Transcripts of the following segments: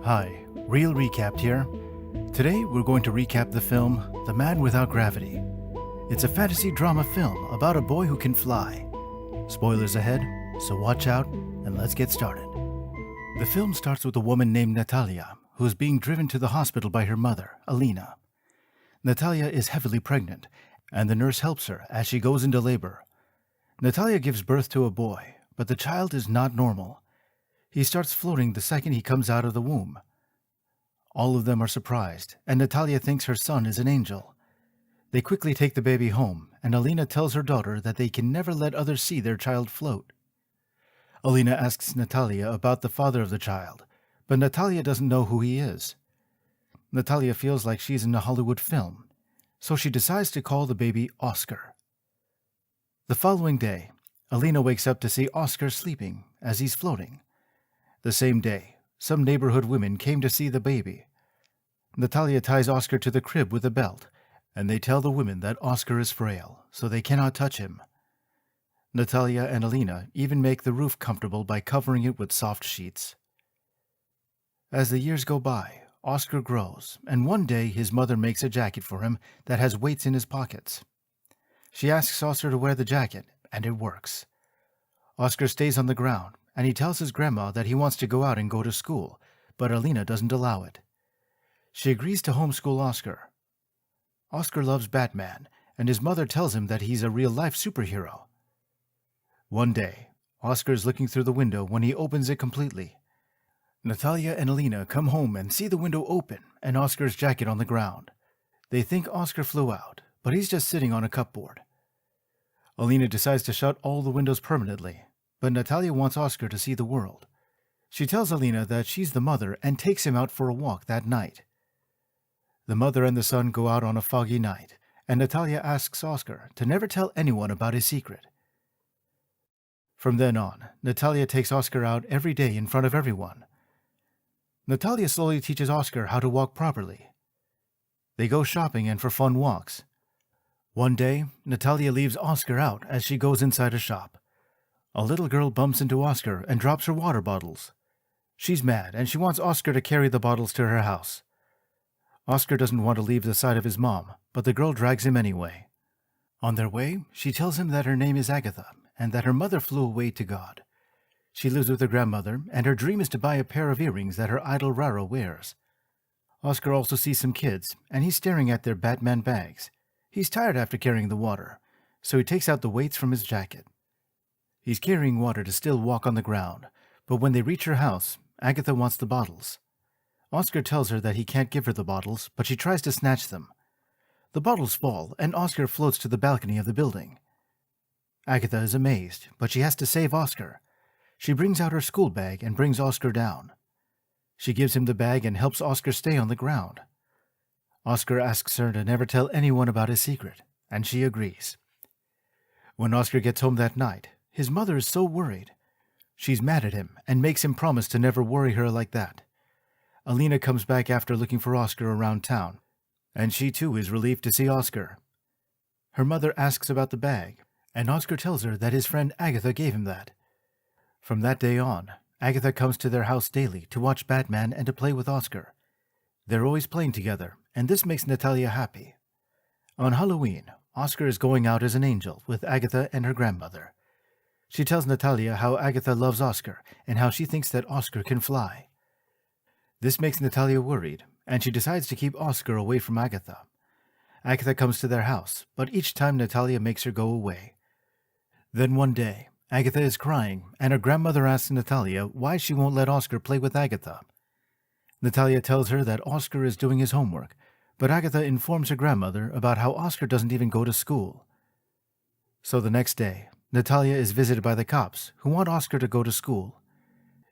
Hi, Real Recapped here. Today we're going to recap the film The Man Without Gravity. It's a fantasy drama film about a boy who can fly. Spoilers ahead, so watch out and let's get started. The film starts with a woman named Natalia who is being driven to the hospital by her mother, Alina. Natalia is heavily pregnant and the nurse helps her as she goes into labor. Natalia gives birth to a boy, but the child is not normal. He starts floating the second he comes out of the womb. All of them are surprised, and Natalia thinks her son is an angel. They quickly take the baby home, and Alina tells her daughter that they can never let others see their child float. Alina asks Natalia about the father of the child, but Natalia doesn't know who he is. Natalia feels like she's in a Hollywood film, so she decides to call the baby Oscar. The following day, Alina wakes up to see Oscar sleeping as he's floating. The same day, some neighborhood women came to see the baby. Natalia ties Oscar to the crib with a belt, and they tell the women that Oscar is frail, so they cannot touch him. Natalia and Alina even make the roof comfortable by covering it with soft sheets. As the years go by, Oscar grows, and one day his mother makes a jacket for him that has weights in his pockets. She asks Oscar to wear the jacket, and it works. Oscar stays on the ground, and he tells his grandma that he wants to go out and go to school, but Alina doesn't allow it. She agrees to homeschool Oscar. Oscar loves Batman, and his mother tells him that he's a real-life superhero. One day, Oscar is looking through the window when he opens it completely. Natalia and Alina come home and see the window open and Oscar's jacket on the ground. They think Oscar flew out, but he's just sitting on a cupboard. Alina decides to shut all the windows permanently, but Natalia wants Oscar to see the world. She tells Alina that she's the mother and takes him out for a walk that night. The mother and the son go out on a foggy night, and Natalia asks Oscar to never tell anyone about his secret. From then on, Natalia takes Oscar out every day in front of everyone. Natalia slowly teaches Oscar how to walk properly. They go shopping and for fun walks. One day, Natalia leaves Oscar out as she goes inside a shop. A little girl bumps into Oscar and drops her water bottles. She's mad and she wants Oscar to carry the bottles to her house. Oscar doesn't want to leave the side of his mom, but the girl drags him anyway. On their way, she tells him that her name is Agatha and that her mother flew away to God. She lives with her grandmother, and her dream is to buy a pair of earrings that her idol Raro wears. Oscar also sees some kids, and he's staring at their Batman bags. He's tired after carrying the water, so he takes out the weights from his jacket. He's carrying water to still walk on the ground, but when they reach her house, Agatha wants the bottles. Oscar tells her that he can't give her the bottles, but she tries to snatch them. The bottles fall, and Oscar floats to the balcony of the building. Agatha is amazed, but she has to save Oscar. She brings out her school bag and brings Oscar down. She gives him the bag and helps Oscar stay on the ground. Oscar asks her to never tell anyone about his secret, and she agrees. When Oscar gets home that night, his mother is so worried. She's mad at him and makes him promise to never worry her like that. Alina comes back after looking for Oscar around town, and she too is relieved to see Oscar. Her mother asks about the bag, and Oscar tells her that his friend Agatha gave him that. From that day on, Agatha comes to their house daily to watch Batman and to play with Oscar. They're always playing together, and this makes Natalia happy. On Halloween, Oscar is going out as an angel with Agatha and her grandmother. She tells Natalia how Agatha loves Oscar and how she thinks that Oscar can fly. This makes Natalia worried, and she decides to keep Oscar away from Agatha. Agatha comes to their house, but each time Natalia makes her go away. Then one day, Agatha is crying, and her grandmother asks Natalia why she won't let Oscar play with Agatha. Natalia tells her that Oscar is doing his homework, but Agatha informs her grandmother about how Oscar doesn't even go to school. So the next day, Natalia is visited by the cops, who want Oscar to go to school.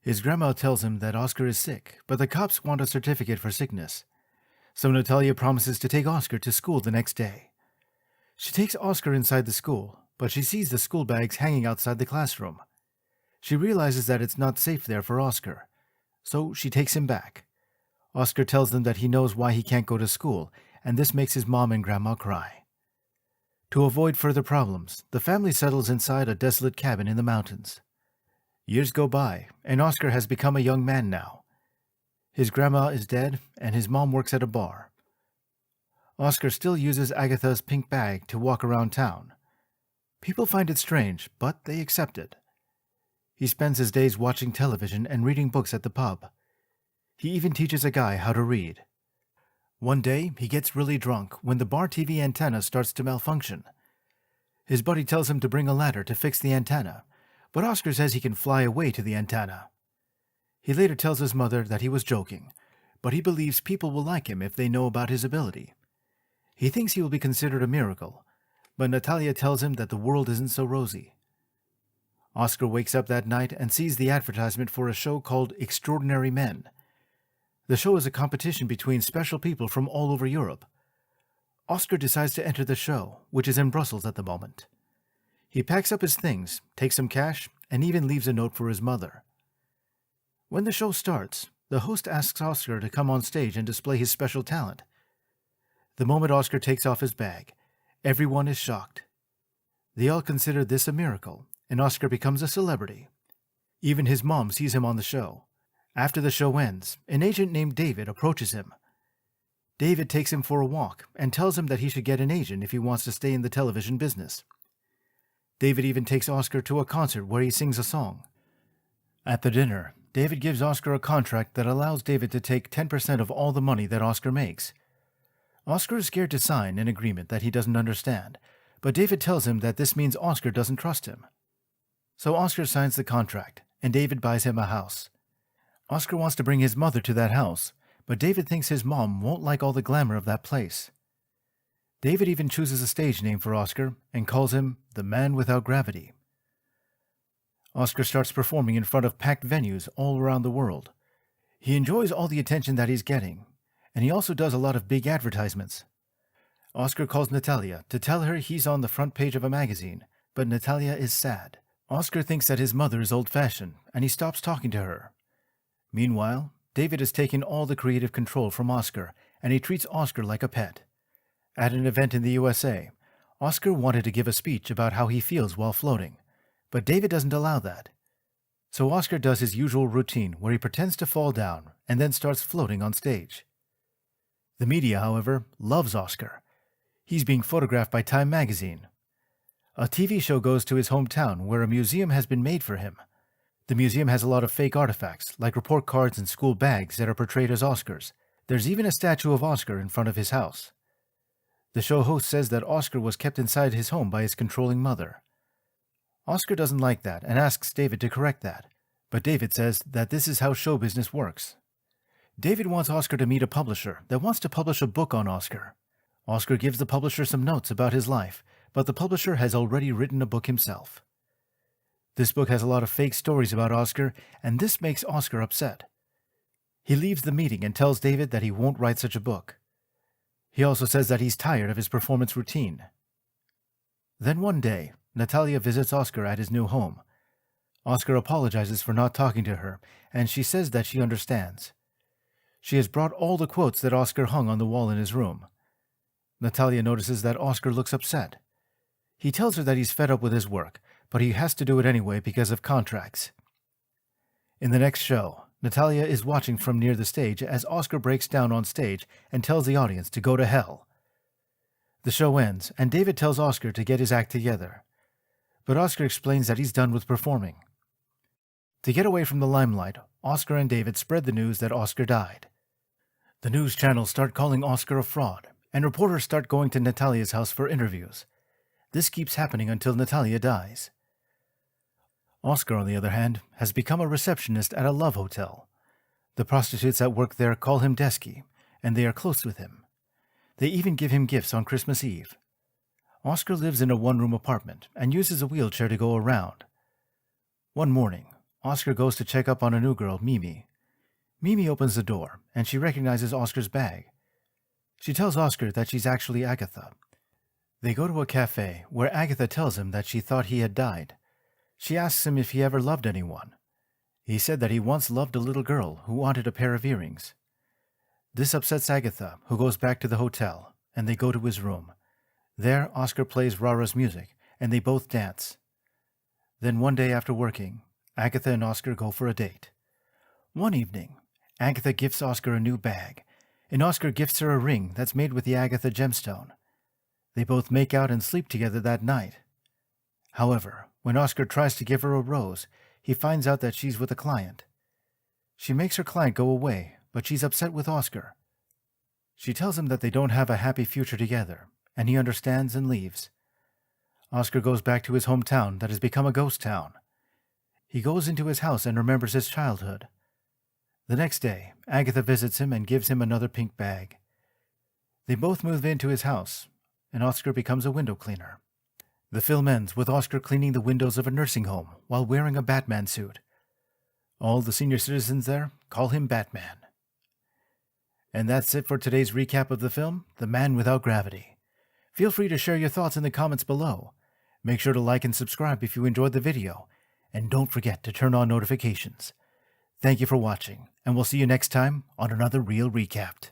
His grandma tells him that Oscar is sick, but the cops want a certificate for sickness. So Natalia promises to take Oscar to school the next day. She takes Oscar inside the school, but she sees the school bags hanging outside the classroom. She realizes that it's not safe there for Oscar, so she takes him back. Oscar tells them that he knows why he can't go to school, and this makes his mom and grandma cry. To avoid further problems, the family settles inside a desolate cabin in the mountains. Years go by, and Oscar has become a young man now. His grandma is dead, and his mom works at a bar. Oscar still uses Agatha's pink bag to walk around town. People find it strange, but they accept it. He spends his days watching television and reading books at the pub. He even teaches a guy how to read. One day, he gets really drunk when the bar TV antenna starts to malfunction. His buddy tells him to bring a ladder to fix the antenna, but Oscar says he can fly away to the antenna. He later tells his mother that he was joking, but he believes people will like him if they know about his ability. He thinks he will be considered a miracle, but Natalia tells him that the world isn't so rosy. Oscar wakes up that night and sees the advertisement for a show called Extraordinary Men. The show is a competition between special people from all over Europe. Oscar decides to enter the show, which is in Brussels at the moment. He packs up his things, takes some cash, and even leaves a note for his mother. When the show starts, the host asks Oscar to come on stage and display his special talent. The moment Oscar takes off his bag, everyone is shocked. They all consider this a miracle, and Oscar becomes a celebrity. Even his mom sees him on the show. After the show ends, an agent named David approaches him. David takes him for a walk and tells him that he should get an agent if he wants to stay in the television business. David even takes Oscar to a concert where he sings a song. At the dinner, David gives Oscar a contract that allows David to take 10% of all the money that Oscar makes. Oscar is scared to sign an agreement that he doesn't understand, but David tells him that this means Oscar doesn't trust him. So Oscar signs the contract, and David buys him a house. Oscar wants to bring his mother to that house, but David thinks his mom won't like all the glamour of that place. David even chooses a stage name for Oscar and calls him the Man Without Gravity. Oscar starts performing in front of packed venues all around the world. He enjoys all the attention that he's getting, and he also does a lot of big advertisements. Oscar calls Natalia to tell her he's on the front page of a magazine, but Natalia is sad. Oscar thinks that his mother is old-fashioned, and he stops talking to her. Meanwhile, David has taken all the creative control from Oscar, and he treats Oscar like a pet. At an event in the USA, Oscar wanted to give a speech about how he feels while floating, but David doesn't allow that. So Oscar does his usual routine where he pretends to fall down and then starts floating on stage. The media, however, loves Oscar. He's being photographed by Time magazine. A TV show goes to his hometown where a museum has been made for him. The museum has a lot of fake artifacts, like report cards and school bags that are portrayed as Oscar's. There's even a statue of Oscar in front of his house. The show host says that Oscar was kept inside his home by his controlling mother. Oscar doesn't like that and asks David to correct that, but David says that this is how show business works. David wants Oscar to meet a publisher that wants to publish a book on Oscar. Oscar gives the publisher some notes about his life, but the publisher has already written a book himself. This book has a lot of fake stories about Oscar, and this makes Oscar upset. He leaves the meeting and tells David that he won't write such a book. He also says that he's tired of his performance routine. Then one day, Natalia visits Oscar at his new home. Oscar apologizes for not talking to her, and she says that she understands. She has brought all the quotes that Oscar hung on the wall in his room. Natalia notices that Oscar looks upset. He tells her that he's fed up with his work, but he has to do it anyway because of contracts. In the next show, Natalia is watching from near the stage as Oscar breaks down on stage and tells the audience to go to hell. The show ends, and David tells Oscar to get his act together. But Oscar explains that he's done with performing. To get away from the limelight, Oscar and David spread the news that Oscar died. The news channels start calling Oscar a fraud, and reporters start going to Natalia's house for interviews. This keeps happening until Natalia dies. Oscar, on the other hand, has become a receptionist at a love hotel. The prostitutes that work there call him Desky, and they are close with him. They even give him gifts on Christmas Eve. Oscar lives in a one-room apartment and uses a wheelchair to go around. One morning, Oscar goes to check up on a new girl, Mimi. Mimi opens the door, and she recognizes Oscar's bag. She tells Oscar that she's actually Agatha. They go to a cafe where Agatha tells him that she thought he had died. She asks him if he ever loved anyone. He said that he once loved a little girl who wanted a pair of earrings. This upsets Agatha, who goes back to the hotel, and they go to his room. There, Oscar plays Rara's music, and they both dance. Then one day after working, Agatha and Oscar go for a date. One evening, Agatha gifts Oscar a new bag, and Oscar gifts her a ring that's made with the Agatha gemstone. They both make out and sleep together that night. However, when Oscar tries to give her a rose, he finds out that she's with a client. She makes her client go away, but she's upset with Oscar. She tells him that they don't have a happy future together, and he understands and leaves. Oscar goes back to his hometown that has become a ghost town. He goes into his house and remembers his childhood. The next day, Agatha visits him and gives him another pink bag. They both move into his house, and Oscar becomes a window cleaner. The film ends with Oscar cleaning the windows of a nursing home while wearing a Batman suit. All the senior citizens there call him Batman. And that's it for today's recap of the film, The Man Without Gravity. Feel free to share your thoughts in the comments below. Make sure to like and subscribe if you enjoyed the video, and don't forget to turn on notifications. Thank you for watching, and we'll see you next time on another Real Recapped.